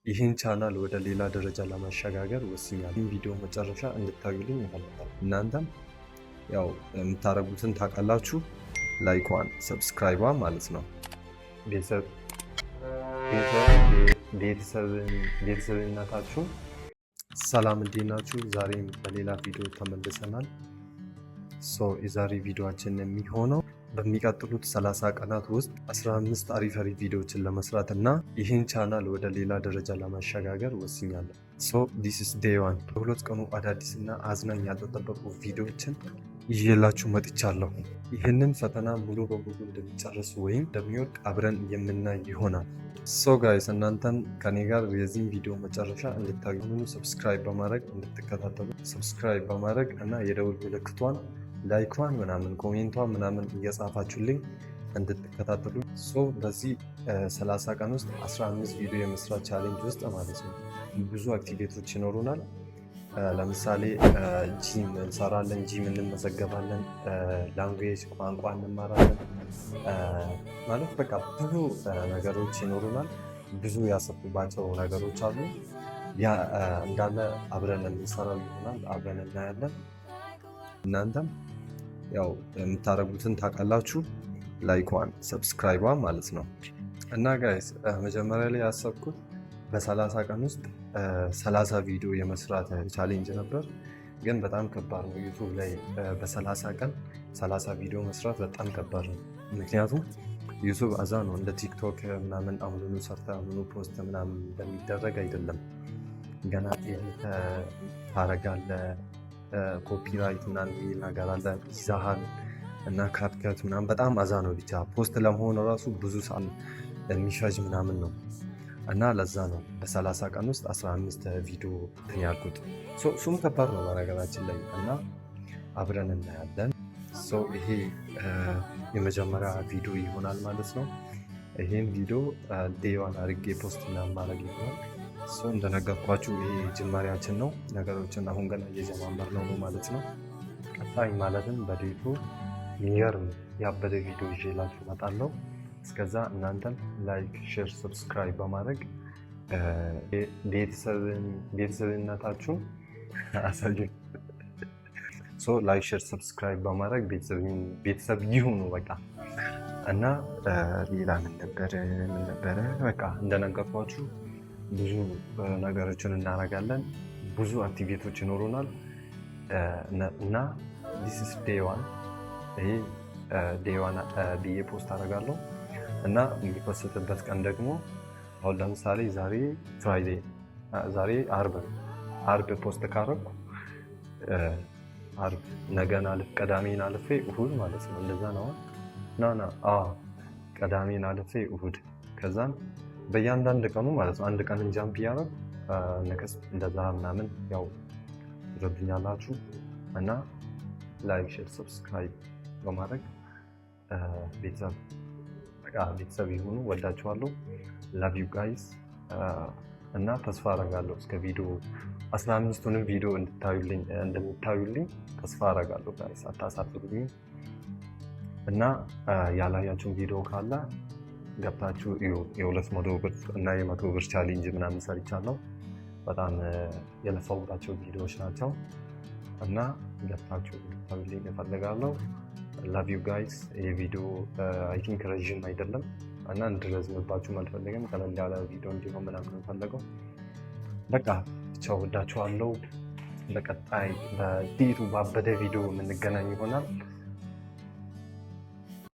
ይህን ቻናል ወደ ሌላ ደረጃ ለማሸጋገር ወስኛለሁ። ይህን ቪዲዮ መጨረሻ እንድታዩልኝ ይፈልጋል። እናንተም ያው የምታረጉትን ታውቃላችሁ። ላይኳን ሰብስክራይቧ ማለት ነው። ቤተሰብነታችሁ ሰላም እንዴት ናችሁ? ዛሬም በሌላ ቪዲዮ ተመልሰናል። የዛሬ ቪዲዮአችን የሚሆነው በሚቀጥሉት 30 ቀናት ውስጥ 15 አሪፍ ቪዲዮዎችን ለመስራት እና ይህን ቻናል ወደ ሌላ ደረጃ ለማሸጋገር ወስኛለሁ። ዲስ ኢዝ ዴይ ዋን። በሁለት ቀኑ አዳዲስ እና አዝናኝ ያልተጠበቁ ቪዲዮዎችን ይዤላችሁ መጥቻለሁ። ይህንን ፈተና ሙሉ በሙሉ እንደሚጨርሱ ወይም እንደሚወድቅ አብረን የምናይ ይሆናል። ጋይስ እናንተም ከኔ ጋር የዚህን ቪዲዮ መጨረሻ እንድታዩ ሰብስክራይብ በማድረግ እንድትከታተሉ፣ ሰብስክራይብ በማድረግ እና የደውል ምልክቷን ላይኳን ምናምን ኮሜንቷን ምናምን እየጻፋችሁልኝ እንድትከታተሉ። በዚህ 30 ቀን ውስጥ 15 ቪዲዮ የመስራት ቻሌንጅ ውስጥ ማለት ነው ብዙ አክቲቪቲዎች ይኖሩናል። ለምሳሌ ጂም እንሰራለን፣ ጂም እንመዘገባለን፣ ላንጉዌጅ ቋንቋ እንማራለን። ማለት በቃ ብዙ ነገሮች ይኖሩናል። ብዙ ያሰብኩባቸው ነገሮች አሉ። ያ እንዳለ አብረን የምንሰራው ይሆናል። አብረን እናያለን። እናንተም ያው የምታረጉትን ታውቃላችሁ። ላይኳን ሰብስክራይቧ ማለት ነው። እና ጋይስ መጀመሪያ ላይ ያሰብኩት በ30 ቀን ውስጥ 30 ቪዲዮ የመስራት ቻሌንጅ ነበር። ግን በጣም ከባድ ነው። ዩቱብ ላይ በ30 ቀን 30 ቪዲዮ መስራት በጣም ከባድ ነው። ምክንያቱም ዩቱብ አዛ ነው፣ እንደ ቲክቶክ ምናምን አሁኑኑ ሰርተ አሁኑ ፖስት ምናምን እንደሚደረግ አይደለም። ገና ታረጋለ፣ ኮፒራይት ምናምን የሚል ነገር አለ፣ ይዛሃል እና ካፕከት ምናምን በጣም አዛ ነው። ብቻ ፖስት ለመሆን ራሱ ብዙ ሰዓት የሚፈጅ ምናምን ነው። እና ለዛ ነው በ30 ቀን ውስጥ 15 ቪዲዮ ያልኩት። እሱም ከባድ ነው በነገራችን ላይ እና አብረን እናያለን። ይሄ የመጀመሪያ ቪዲዮ ይሆናል ማለት ነው። ይሄን ቪዲዮ ዴይ ዋን አድርጌ ፖስት ምናምን ማድረግ ይሆናል። እንደነገርኳችሁ ይሄ ጅማሬያችን ነው። ነገሮችን አሁን ገና እየጀማመርነው ነው ማለት ነው። ቀጣይ ማለትም በዴቱ የሚገርም ያበደ ቪዲዮ ይዤላችሁ እመጣለሁ። እስከዛ እናንተም ላይክ፣ ሼር፣ ሰብስክራይብ በማድረግ ቤተሰብነታችሁን አሳዩኝ። ላይክ፣ ሼር፣ ሰብስክራይብ በማድረግ ቤተሰብ ይሁኑ በቃ። እና ሌላ ምን ነበረ በቃ እንደነገርኳችሁ ብዙ ነገሮችን እናደርጋለን። ብዙ አክቲቪቲዎች ይኖሩናል እና ዲስ ኢዝ ዴይ ዋን። ይሄ ዴይ ዋን ብዬ ፖስት አደርጋለሁ እና የሚፖስትበት ቀን ደግሞ አሁን ለምሳሌ ዛሬ ፍራይዴ፣ ዛሬ አርብ ፖስት ካረኩ አርብ ነገን አልፍ ቀዳሜን አልፌ እሁድ ማለት ነው። እንደዛ ነው ቀዳሜን አልፌ እሁድ፣ ከዛም በእያንዳንድ ቀኑ ማለት ነው አንድ ቀንን ጃምፕ እያደረኩ ነቀስ እንደዛ ምናምን ያው ትረዱኛላችሁ። እና ላይክ፣ ሼር፣ ሰብስክራይብ በማድረግ ቤተሰብ ይሁኑ። ወዳችኋለሁ። ላቭ ዩ ጋይስ። እና ተስፋ አረጋለሁ እስከ ቪዲዮ 15ቱንም ቪዲዮ እንደምታዩልኝ ተስፋ አረጋለሁ ጋይስ። አታሳፍሩኝ። እና ያላያችሁን ቪዲዮ ካለ ገብታችሁ እዩ። የ200 ብር እና የ100 ብር ቻሌንጅ ምናምን ሰርቻለሁ። በጣም የለፋሁባቸው ቪዲዮዎች ናቸው እና ገብታችሁ እንድታዩልኝ እፈልጋለሁ። ላቭ ዩ ጋይስ። ይህ ቪዲዮ አይ ቲንክ ረዥም አይደለም እና እንድረዝምባችሁም አልፈለግም። ቀለል ያለ ቪዲዮ እንዲሆን ምናምን ፈለገው። በቃ ቻው፣ ወዳችኋለሁ። በቀጣይ በዴቱ ባበደ ቪዲዮ የምንገናኝ ይሆናል።